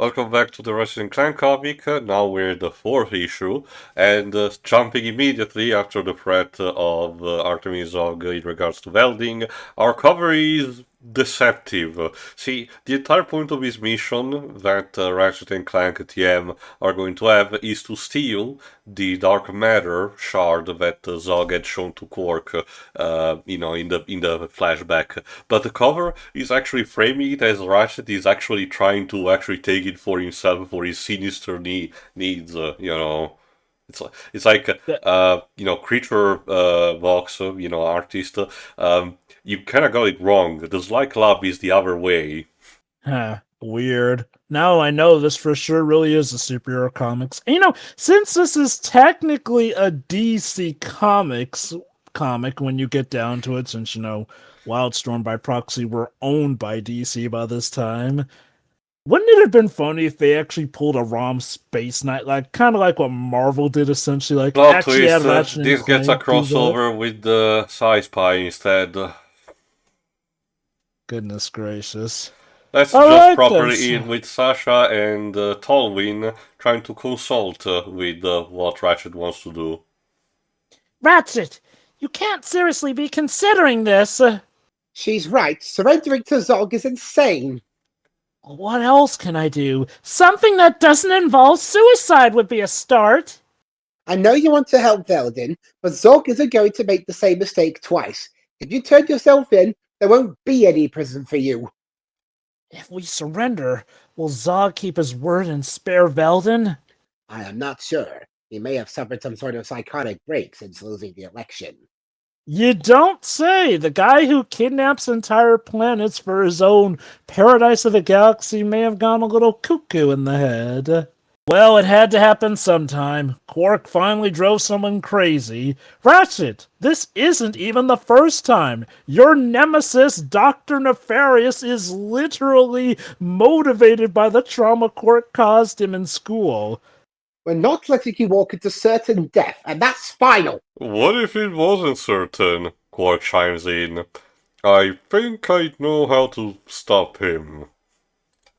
Welcome back to the Ratchet and Clank comic. Now we're in the fourth issue, and jumping immediately after the threat of Artemis Zogg in regards to Veldin, our cover is deceptive. See, the entire point of his mission that Ratchet and Clank TM are going to have is to steal the dark matter shard that Zogg had shown to Quark, in the flashback. But the cover is actually framing it as Ratchet is actually trying to actually take it for himself for his sinister needs. It's like creature Vox, artist. You kind of got it wrong. The Sly Club is the other way. Huh, weird. Now I know this for sure really is a superhero comics. And, since this is technically a DC Comics comic when you get down to it, since, Wildstorm by proxy were owned by DC by this time, wouldn't it have been funny if they actually pulled a ROM Space Knight, kind of like what Marvel did essentially, Plot actually twist, had Ratchet and this gets a Clank do that? crossover with the Sci Spy instead. Goodness gracious. Let's All just right, properly then. in with Sasha and Tolwyn trying to consult with what Ratchet wants to do. Ratchet, you can't seriously be considering this. She's right. Surrendering to Zogg is insane. What else can I do? Something that doesn't involve suicide would be a start. I know you want to help Veldin, but Zogg isn't going to make the same mistake twice. If you turn yourself in, there won't be any prison for you. If we surrender, will Zogg keep his word and spare Veldin? I am not sure. He may have suffered some sort of psychotic break since losing the election. You don't say! The guy who kidnaps entire planets for his own paradise of the galaxy may have gone a little cuckoo in the head. Well, it had to happen sometime. Quark finally drove someone crazy. Ratchet, this isn't even the first time. Your nemesis, Dr. Nefarious, is literally motivated by the trauma Quark caused him in school. We're not letting you walk into certain death, and that's final. What if it wasn't certain? Quark chimes in. I think I know how to stop him.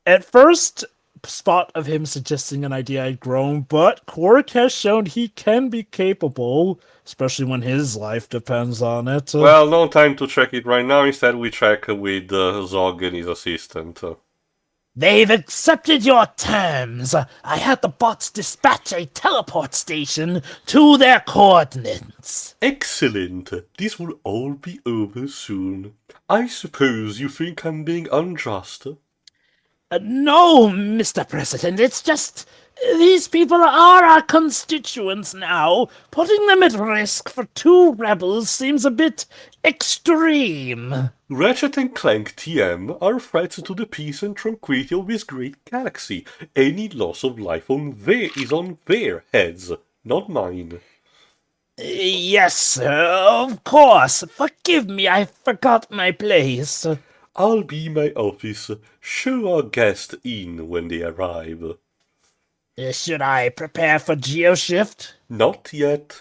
At first spot of him suggesting an idea I'd grown, but Quark has shown he can be capable, especially when his life depends on it. Well, no time to check it right now. Instead, we check with Zogg and his assistant. They've accepted your terms. I had the bots dispatch a teleport station to their coordinates. Excellent. This will all be over soon. I suppose you think I'm being unjust? No, Mr. President, it's just... These people are our constituents now. Putting them at risk for two rebels seems a bit extreme. Ratchet and Clank TM are threats to the peace and tranquility of this great galaxy. Any loss of life is on their heads, not mine. Yes, sir, of course. Forgive me, I forgot my place. I'll be in my office. Show our guests in when they arrive. Should I prepare for geoshift? Not yet.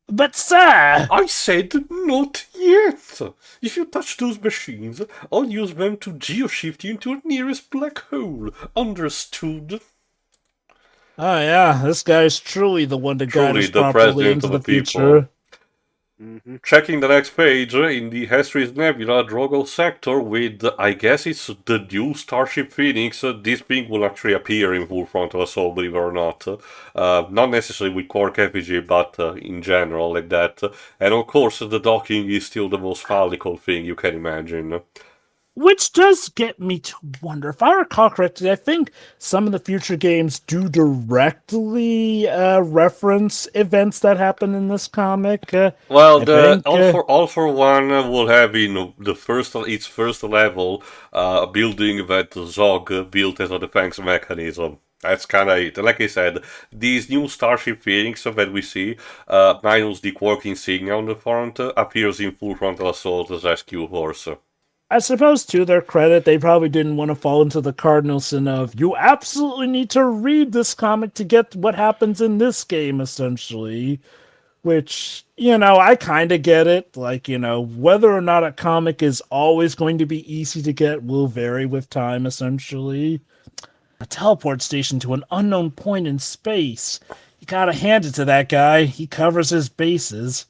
But, sir... I said not yet. If you touch those machines, I'll use them to geoshift you into your nearest black hole. Understood? Oh yeah, this guy's truly the one to guide us the properly president into of the the people. future. Checking the next page, in the Hestris Nebula Drogo sector with, I guess it's the new Starship Phoenix, this thing will actually appear in full frontal assault, believe it or not. Not necessarily with Quark effigy, but in general, like that. And of course, the docking is still the most phallical thing you can imagine. Which does get me to wonder, if I recall correctly, I think some of the future games do directly reference events that happen in this comic. Well, All for One will have in its first level a building that Zogg built as a defense mechanism. That's kind of it. Like I said, these new Starship Phoenix that we see, minus the Quark insignia on the front, appears in full frontal assault as Rescue Horse. I suppose, to their credit, they probably didn't want to fall into the cardinal sin of, you absolutely need to read this comic to get what happens in this game, essentially. Which, I kind of get it. Whether or not a comic is always going to be easy to get will vary with time, essentially. A teleport station to an unknown point in space. You gotta hand it to that guy. He covers his bases.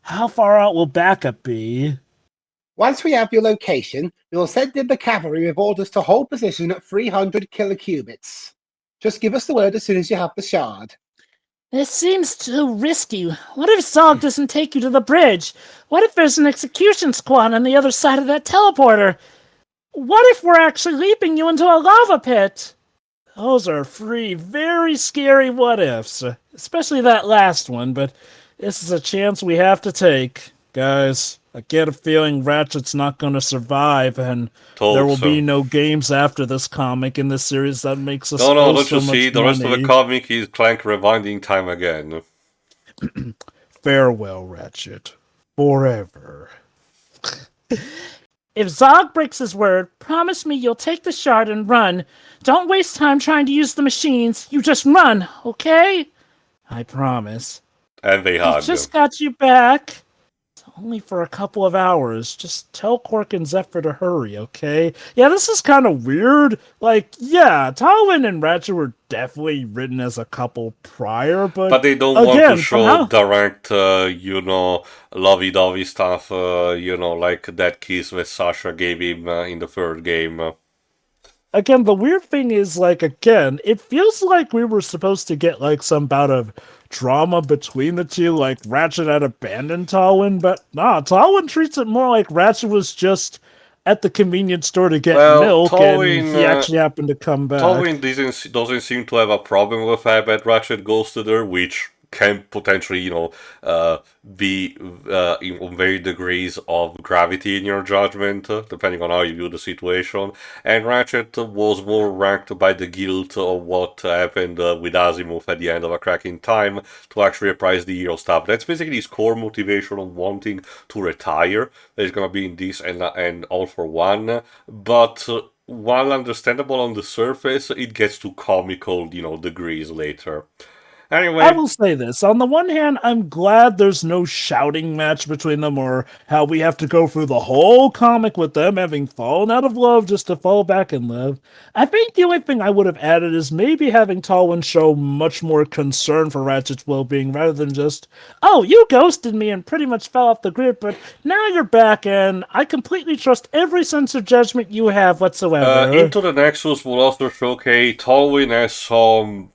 How far out will backup be? Once we have your location, we will send in the cavalry with orders to hold position at 300 kilocubits. Just give us the word as soon as you have the shard. This seems too risky. What if Zogg doesn't take you to the bridge? What if there's an execution squad on the other side of that teleporter? What if we're actually leaping you into a lava pit? Those are three very scary what-ifs. Especially that last one, but this is a chance we have to take. Guys, I get a feeling Ratchet's not going to survive, and there will be no games after this comic in this series that makes us No, don't so you much see? The rest of the money. comic is Clank rewinding time again. Farewell, Ratchet. Forever. If Zogg breaks his word, promise me you'll take the shard and run. Don't waste time trying to use the machines. You just run, okay? I promise. And they I hug. just got you back. Only for a couple of hours. Just tell Quark and Zephyr to hurry, okay? Yeah, this is kind of weird. Like, yeah, Talwyn and Ratchet were definitely written as a couple prior, But they don't want to show direct, lovey-dovey stuff, like that kiss that Sasha gave him in the third game. Again, the weird thing is, like, again, it feels like we were supposed to get, like, some bout of drama between the two, like Ratchet had abandoned Talwyn, but nah, Talwyn treats it more like Ratchet was just at the convenience store to get milk, Talwyn, and he actually happened to come back. Talwyn doesn't seem to have a problem with the fact that Ratchet ghosted her, which can potentially, be in varied degrees of gravity in your judgment, depending on how you view the situation. And Ratchet was more ranked by the guilt of what happened with Asimov at the end of A Crack in Time to actually reprise the hero stuff. That's basically his core motivation of wanting to retire. There's gonna be in this and All for One, but while understandable on the surface, it gets to comical, degrees later. Anyway, I will say this. On the one hand, I'm glad there's no shouting match between them or how we have to go through the whole comic with them having fallen out of love just to fall back in love. I think the only thing I would have added is maybe having Talwyn show much more concern for Ratchet's well-being rather than just, oh, you ghosted me and pretty much fell off the grid, but now you're back and I completely trust every sense of judgment you have whatsoever. Into the Nexus will also showcase Talwyn as some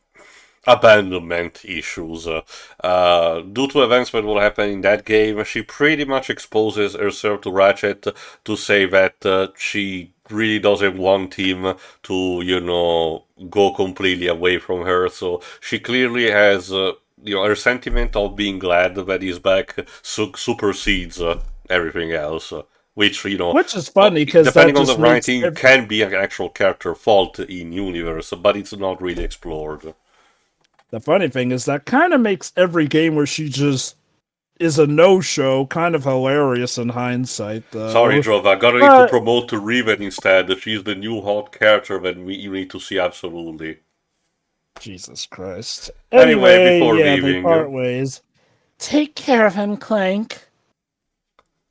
abandonment issues. Due to events that will happen in that game, she pretty much exposes herself to Ratchet to say that she really doesn't want him to, go completely away from her. So she clearly has, her sentiment of being glad that he's back supersedes everything else. Which is funny because depending on the writing, can be an actual character fault in universe, but it's not really explored. The funny thing is that kind of makes every game where she just is a no-show kind of hilarious in hindsight, though. Sorry, Drove, I gotta need to promote to Riven instead. She's the new hot character that you need to see absolutely. Jesus Christ. Anyway, before leaving, they part ways. Take care of him, Clank.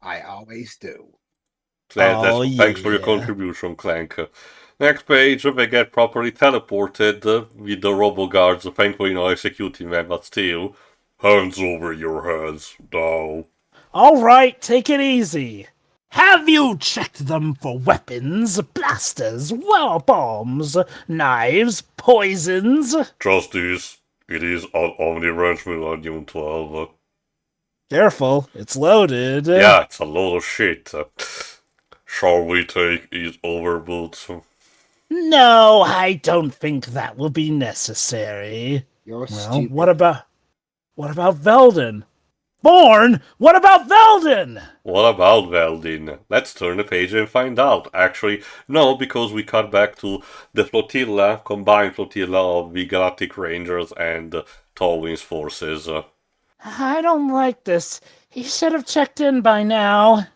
I always do. Thanks for your contribution, Clank. Next page, they get properly teleported with the robo-guards, thankfully not executing them, but still. Hands over your heads, now. Alright, take it easy. Have you checked them for weapons, blasters, well bombs, knives, poisons? Justice, it is an Omni Regiment on Unit 12. Careful, it's loaded. Yeah, it's a load of shit. Shall we take his overboots? No, I don't think that will be necessary. You're stupid. What about Veldin? Born? What about Veldin? What about Veldin? Let's turn the page and find out. Actually, no, because we cut back to the combined flotilla of the Galactic Rangers and Talwyn's forces. I don't like this. He should have checked in by now.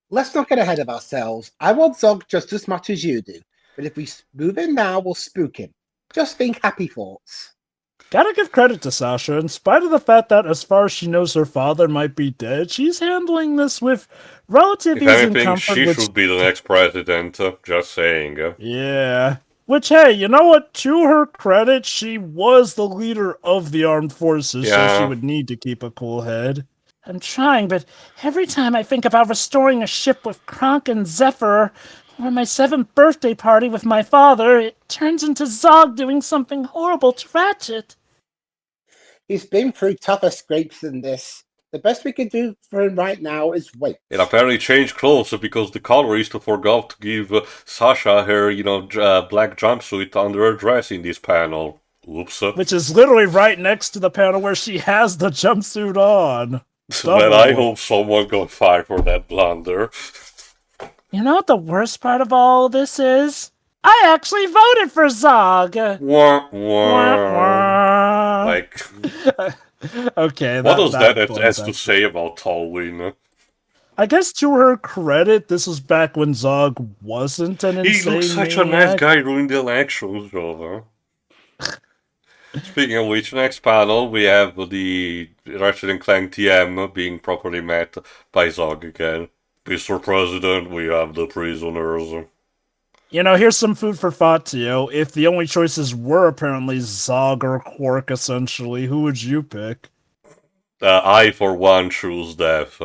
Let's not get ahead of ourselves. I want Zogg just as much as you do. But if we move in now, we'll spook him. Just think happy thoughts. Gotta give credit to Sasha. In spite of the fact that, as far as she knows, her father might be dead, she's handling this with relative ease and comfort. She should be the next president. Just saying. Yeah. Which, hey, you know what? To her credit, she was the leader of the armed forces, so she Yeah. would need to keep a cool head. I'm trying, but every time I think about restoring a ship with Kronk and Zephyr, or my 7th birthday party with my father, it turns into Zogg doing something horrible to Ratchet. He's been through tougher scrapes than this. The best we can do for him right now is wait. It apparently changed clothes because the colorist forgot to give Sasha her, black jumpsuit under her dress in this panel. Oops. Which is literally right next to the panel where she has the jumpsuit on. Well, I hope someone got fired for that blunder. You know what the worst part of all this is? I actually voted for Zogg! Wah, wah. Wah, wah. Like, Okay, what does that bums has to out. say about Tolwyn? I guess to her credit, this was back when Zogg wasn't an He insane looks such a nice maniac. guy during the elections, Jover. Speaking of which, next panel we have the Ratchet and Clank TM being properly met by Zogg again. Mr. President, we have the prisoners. You know, here's some food for thought to you. If the only choices were apparently Zogg or Quark, essentially, who would you pick? I, for one, choose death.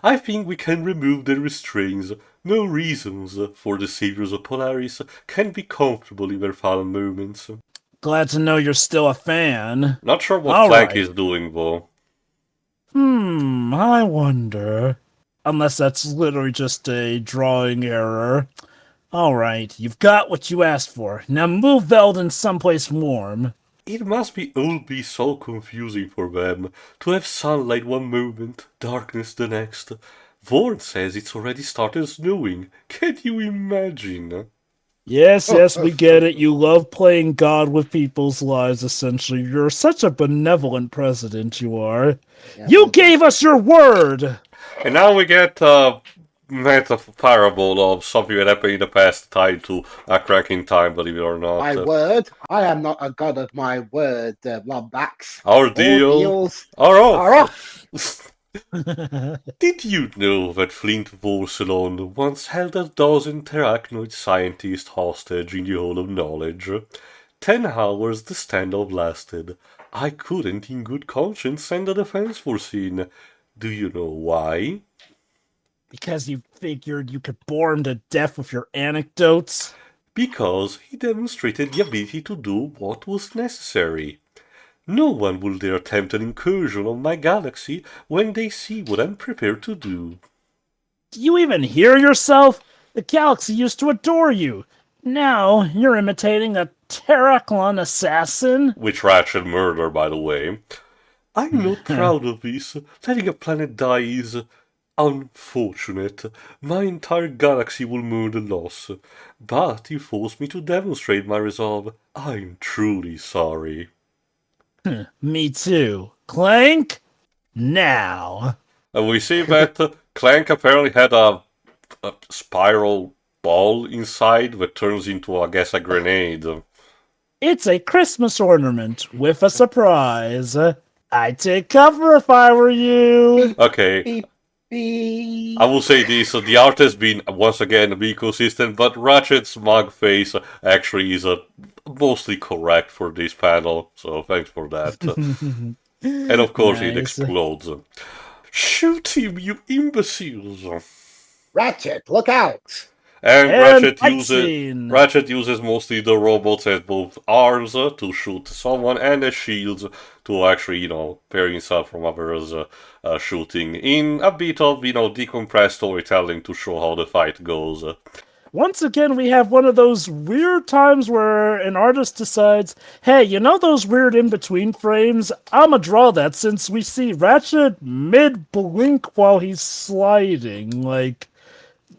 I think we can remove the restraints. No reasons for the saviors of Polaris can be comfortable in their fallen moments. Glad to know you're still a fan. Not sure what All Clank right. is doing, though. I wonder. Unless that's literally just a drawing error. Alright, you've got what you asked for. Now move Veldin someplace warm. It must all be so confusing for them to have sunlight one moment, darkness the next. Vorn says it's already started snowing. Can you imagine? Yes, we get it. You love playing God with people's lives, essentially. You're such a benevolent president, you are. Yeah, You gave us your word! And now we get a parable of something that happened in the past tied to a cracking time, believe it or not. My word, I am not a god of my word, Lombax. Our All deal deals are off. are off. Did you know that Flint Vorselon once held a dozen terrachnoid scientists hostage in the Hall of Knowledge? 10 hours the standoff lasted. I couldn't in good conscience send a defense force in. Do you know why? Because you figured you could bore him to death with your anecdotes? Because he demonstrated the ability to do what was necessary. No one will dare attempt an incursion on my galaxy when they see what I'm prepared to do. Do you even hear yourself? The galaxy used to adore you. Now you're imitating a Terraclon assassin? Which Ratchet murder, by the way. I'm not proud of this. Letting a planet die is unfortunate. My entire galaxy will mourn the loss. But you forced me to demonstrate my resolve. I'm truly sorry. Me too. Clank? Now. And we see that Clank apparently had a spiral ball inside that turns into, I guess, a grenade. It's a Christmas ornament with a surprise. I'd take cover if I were you. Okay, Beep, beep. I will say this, the art has been, once again, be consistent, but Ratchet's smug face actually is mostly correct for this panel, so thanks for that. And of course it Nice. explodes. Shoot him, you imbeciles! Ratchet, look out! And And fight scene. Ratchet uses mostly the robots as both arms to shoot someone and as shields to actually, pair himself from others shooting in a bit of, decompressed storytelling to show how the fight goes. Once again, we have one of those weird times where an artist decides, hey, you know those weird in-between frames? I'ma draw that since we see Ratchet mid-blink while he's sliding. Like,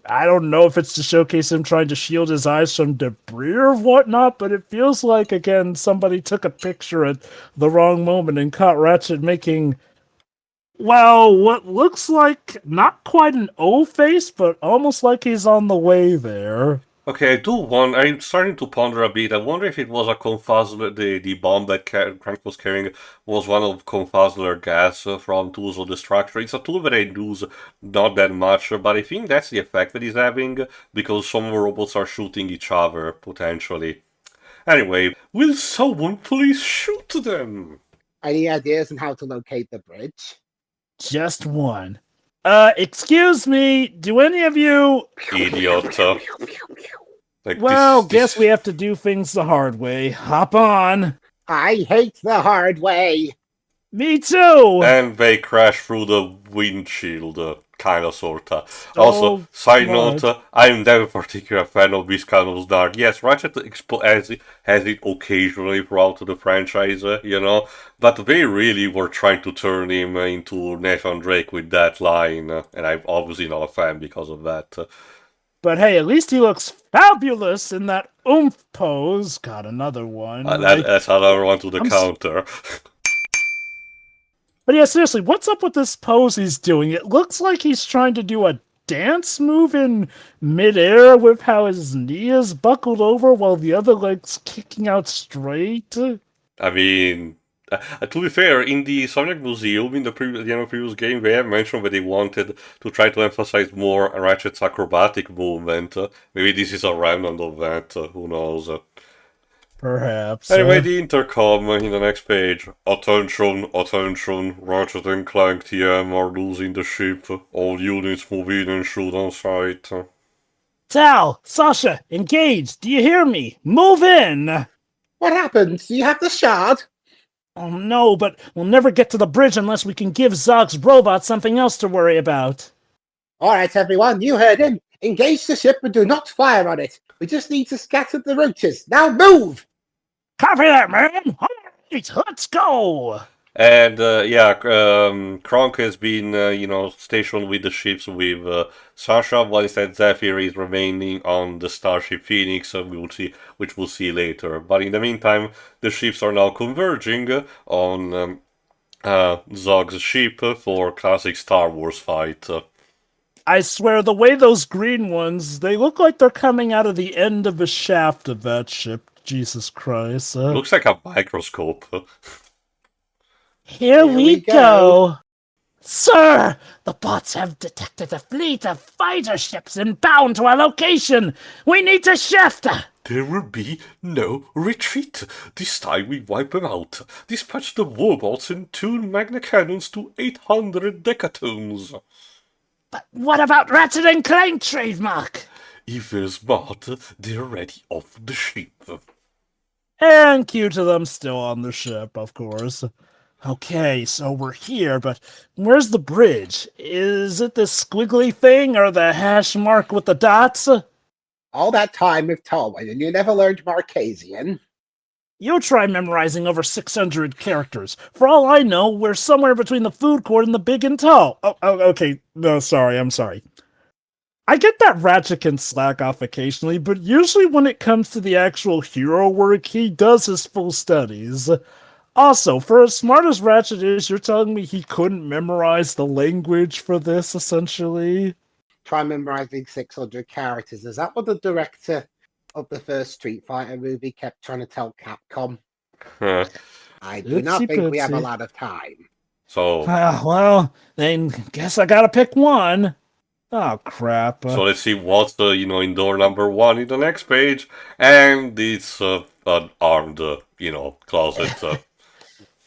I don't know if it's to showcase him trying to shield his eyes from debris or whatnot, but it feels like, again, somebody took a picture at the wrong moment and caught Ratchet making, well, what looks like not quite an O face, but almost like he's on the way there. Okay, I'm starting to ponder a bit. I wonder if it was a confuzzler, the bomb that Crank was carrying was one of confuzzler gas from Tools of Destruction. It's a tool that I use not that much, but I think that's the effect that he's having because some robots are shooting each other, potentially. Anyway, will someone please shoot them? Any ideas on how to locate the bridge? Just one. Excuse me, do any of you... Idiot. Like Well, this, guess we have to do things the hard way. Hop on. I hate the hard way. Me too! And they crash through the windshield, kinda, sorta. So Also, side what? note, I'm never a particular fan of this kind of dark. Yes, Ratchet has it occasionally throughout the franchise, but they really were trying to turn him into Nathan Drake with that line, and I'm obviously not a fan because of that. But hey, at least he looks fabulous in that oomph pose. Got another one. That's another one to the I'm s- counter. But yeah, seriously, what's up with this pose he's doing? It looks like he's trying to do a dance move in midair with how his knee is buckled over while the other leg's kicking out straight. I mean, to be fair, in the Sonic Museum, in the previous game, they have mentioned that they wanted to try to emphasize more Ratchet's acrobatic movement. Maybe this is a remnant of that, who knows. Perhaps. Anyway, the intercom in the next page. Attention, attention, Ratchet and Clank TM are losing the ship. All units move in and shoot on sight. Tal, Sasha, engage. Do you hear me? Move in. What happened? Do you have the shard? Oh no, but we'll never get to the bridge unless we can give Zogg's robot something else to worry about. All right, everyone, you heard him. Engage the ship and do not fire on it. We just need to scatter the roaches. Now move! Copy that, man. All right, let's go. And Kronk has been, stationed with the ships with Sasha, while instead Zephyr is remaining on the Starship Phoenix, which we'll see later. But in the meantime, the ships are now converging on Zogg's ship for classic Star Wars fight. I swear, the way those green ones, they look like they're coming out of the end of a shaft of that ship. Jesus Christ. Looks like a microscope. Here we go. Sir, the bots have detected a fleet of fighter ships inbound to our location. We need to shift. There will be no retreat. This time we wipe them out. Dispatch the warbots and tune magna cannons to 800 decatones. But what about Ratchet and Clank trademark? If they're smart, they're already off the ship. And cue to them still on the ship, of course. Okay, so we're here, but where's the bridge? Is it the squiggly thing or the hash mark with the dots? All that time with Tolwyn and you never learned Marquesian. You try memorizing over 600 characters. For all I know, we're somewhere between the food court and the big and tall. Oh, okay. No, sorry, I'm sorry. I get that Ratchet can slack off occasionally, but usually when it comes to the actual hero work, he does his full studies. Also, for as smart as Ratchet is, you're telling me he couldn't memorize the language for this, essentially? Try memorizing 600 characters. Is that what the director of the first Street Fighter movie kept trying to tell Capcom? Huh. I do not think we have a lot of time. So, well, then guess I gotta pick one. Oh, crap. so let's see what's in door number 1 in the next page. And it's an armed, closet.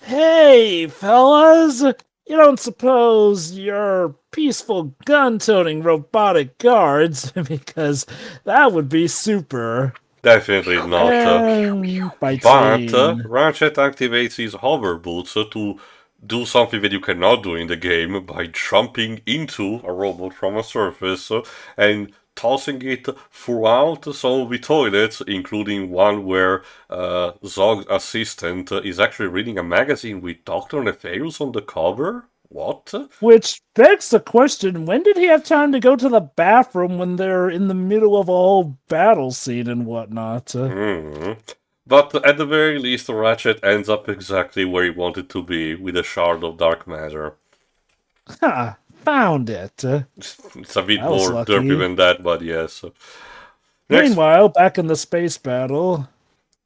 Hey, fellas! You don't suppose you're peaceful gun-toting robotic guards? Because that would be super. Definitely not. Fight But scene. Ratchet activates his hover boots to do something that you cannot do in the game by jumping into a robot from a surface and tossing it throughout some of the toilets, including one where Zogg's assistant is actually reading a magazine with Dr. Nefarious on the cover? What? Which begs the question, when did he have time to go to the bathroom when they're in the middle of a whole battle scene and whatnot? But at the very least, Ratchet ends up exactly where he wanted to be, with a shard of dark matter. Ha! Found it. It's a bit That was more lucky. derpy than that, but yes. Next, Meanwhile, back in the space battle.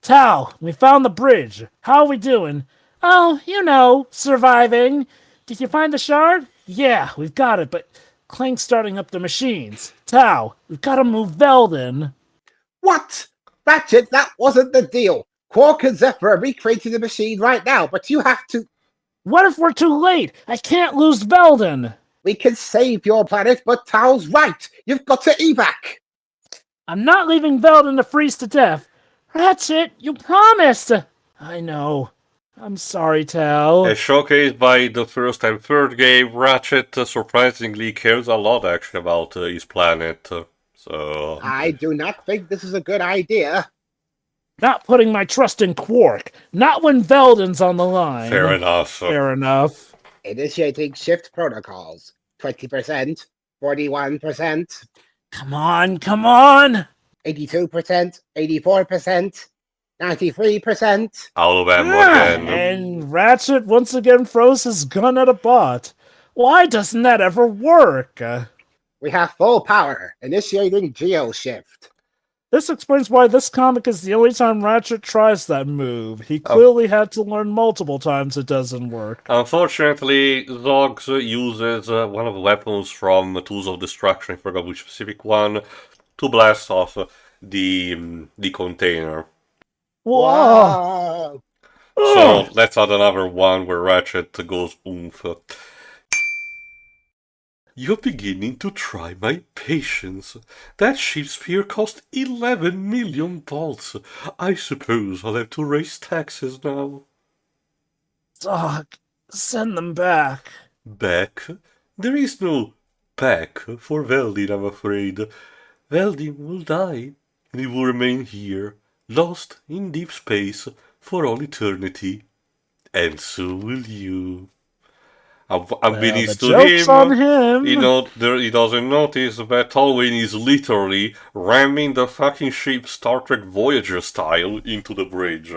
Tal, we found the bridge. How are we doing? Oh, you know, surviving. Did you find the shard? Yeah, we've got it, but Clank's starting up the machines. Tal, we've got to move Veldin. What? Ratchet, that wasn't the deal. Quark and Zephyr are recreating the machine right now, but you have to. What if we're too late? I can't lose Veldin. We can save your planet, but Tal's right. You've got to evac. I'm not leaving Veldin to freeze to death. Ratchet, you promised. I know. I'm sorry, Tal. as showcased by the first and third game, Ratchet surprisingly cares a lot actually about his planet. So I do not think this is a good idea. Not putting my trust in Quark. Not when Veldin's on the line. fair enough. Fair enough. Initiating shift protocols. 20%, 41%, Come on, come on. 82%, 84%, 93%. Out of ammo again. And Ratchet once again throws his gun at a bot. Why doesn't that ever work? We have full power. Initiating geoshift. This explains why this comic is the only time Ratchet tries that move. He clearly had to learn multiple times it doesn't work. Unfortunately, Zogg uses one of the weapons from Tools of Destruction, I forgot which specific one, to blast off the container. Whoa! Wow. So let's add another one where Ratchet goes oomph. You're beginning to try my patience. That ship sphere cost 11 million bolts. I suppose I'll have to raise taxes now. Zogg, send them back. Back? There is no back for Veldin, I'm afraid. Veldin will die, and he will remain here, lost in deep space for all eternity. And so will you. Unbeknownst to joke's on him. He doesn't notice that Tolwyn is literally ramming the fucking ship Star Trek Voyager style into the bridge.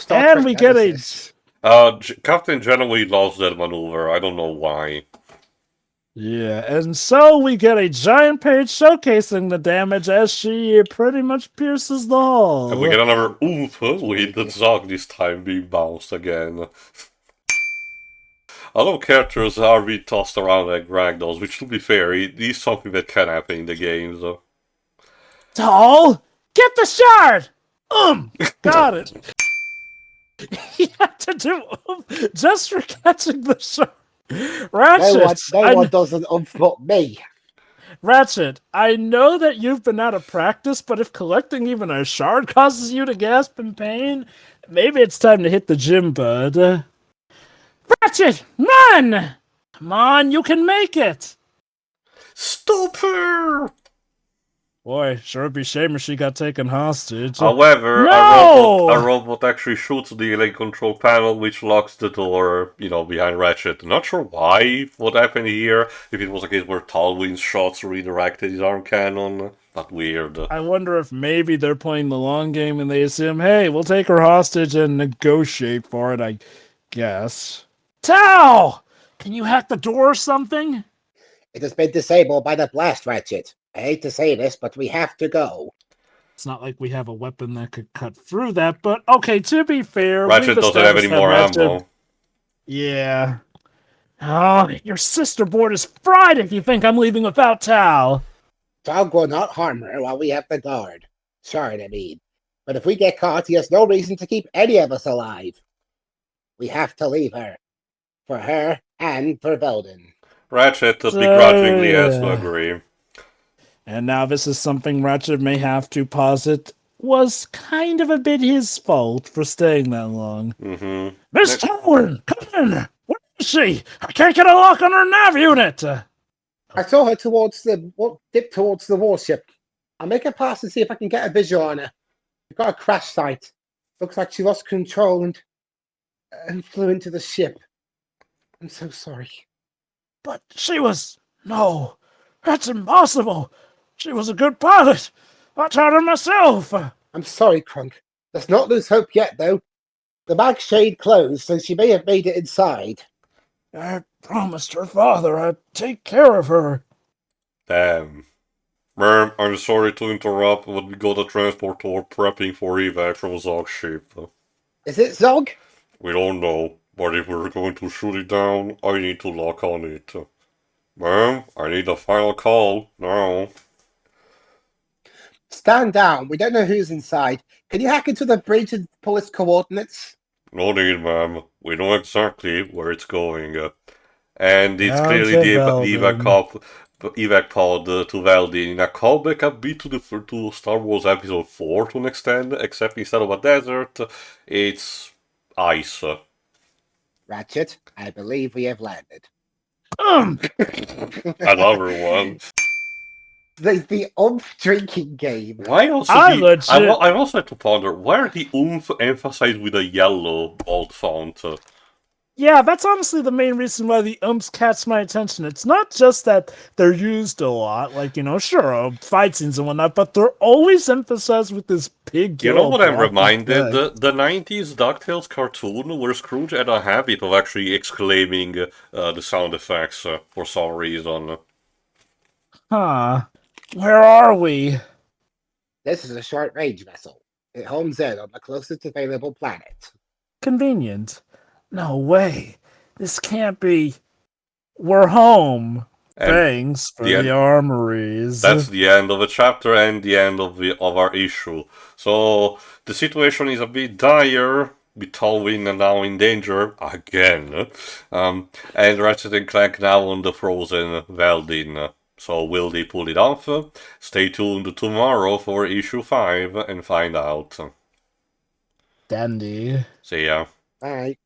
And we get a Captain Janeway loves that maneuver. I don't know why. Yeah, and so we get a giant page showcasing the damage as she pretty much pierces the hull. And we get another oomph with the Zogg this time being bounced again. A lot of characters are being tossed around like ragdolls, which to be fair, it is something that can happen in the games. Tall, get the shard! Got it. He had to do just for catching the shard. Ratchet, No one doesn't unfoot me. Ratchet, I know that you've been out of practice, but if collecting even a shard causes you to gasp in pain, maybe it's time to hit the gym, bud. Ratchet, run! Come on, you can make it! Stop her! Boy, sure would be a shame if she got taken hostage. However, No! a robot actually shoots the lane control panel, which locks the door, behind Ratchet. Not sure why, what happened here, if it was a case where Talwyn's shots redirected his arm cannon. But weird. I wonder if maybe they're playing the long game and they assume, hey, we'll take her hostage and negotiate for it, I guess. Tao! Can you hack the door or something? It has been disabled by the blast, Ratchet. I hate to say this, but we have to go. It's not like we have a weapon that could cut through that, but okay, to be fair... Ratchet doesn't have any more ammo. Yeah. Oh, your sister board is fried if you think I'm leaving without Tal. Zogg will not harm her while we have the guard. Shard, I mean. But if we get caught, he has no reason to keep any of us alive. We have to leave her. For her and for Veldin. Ratchet begrudgingly has to agree. And now this is something Ratchet may have to posit was kind of a bit his fault for staying that long. Mm-hmm. Miss Tolwyn, come in! Where is she? I can't get a lock on her nav unit! I saw her dip towards the warship. I'll make a pass and see if I can get a visual on her. We've got a crash site. Looks like she lost control and flew into the ship. I'm so sorry. But she was... No, that's impossible! She was a good pilot! I taught her myself! I'm sorry, Crunk. Let's not lose hope yet, though. The mag shade closed, so she may have made it inside. I promised her father I'd take care of her. Damn. Ma'am, I'm sorry to interrupt, but we got a transporter prepping for evac from Zogg ship. Is it Zog? We don't know, but if we're going to shoot it down, I need to lock on it. Ma'am, I need a final call now. Stand down. We don't know who's inside. Can you hack into the bridge and pull its coordinates? No need, ma'am. We know exactly where it's going. And it's Down clearly to the Veldin. evac pod to Veldin. In a callback a bit to Star Wars Episode 4 to an extent, except instead of a desert, it's ice. Ratchet, I believe we have landed. Another one. The drinking game. Why also I the... legit- I also had to ponder, why are the oomph emphasized with a yellow bold font? Yeah, that's honestly the main reason why the umps catch my attention. It's not just that they're used a lot, like, sure, fight scenes and whatnot, but they're always emphasized with this big You know yellow what I'm block of reminded? text. The 90s DuckTales cartoon where Scrooge had a habit of actually exclaiming the sound effects for some reason. Huh. Where are we? This is a short-range vessel. It homes in on the closest available planet. Convenient. No way. This can't be. We're home. And Thanks for the the end- armories. That's the end of the chapter and the end of our issue. So the situation is a bit dire, with Tolwyn now in danger again, and Ratchet and Clank now on the frozen Veldin. So will they pull it off? Stay tuned tomorrow for issue 5 and find out. Dandy. See ya. Bye.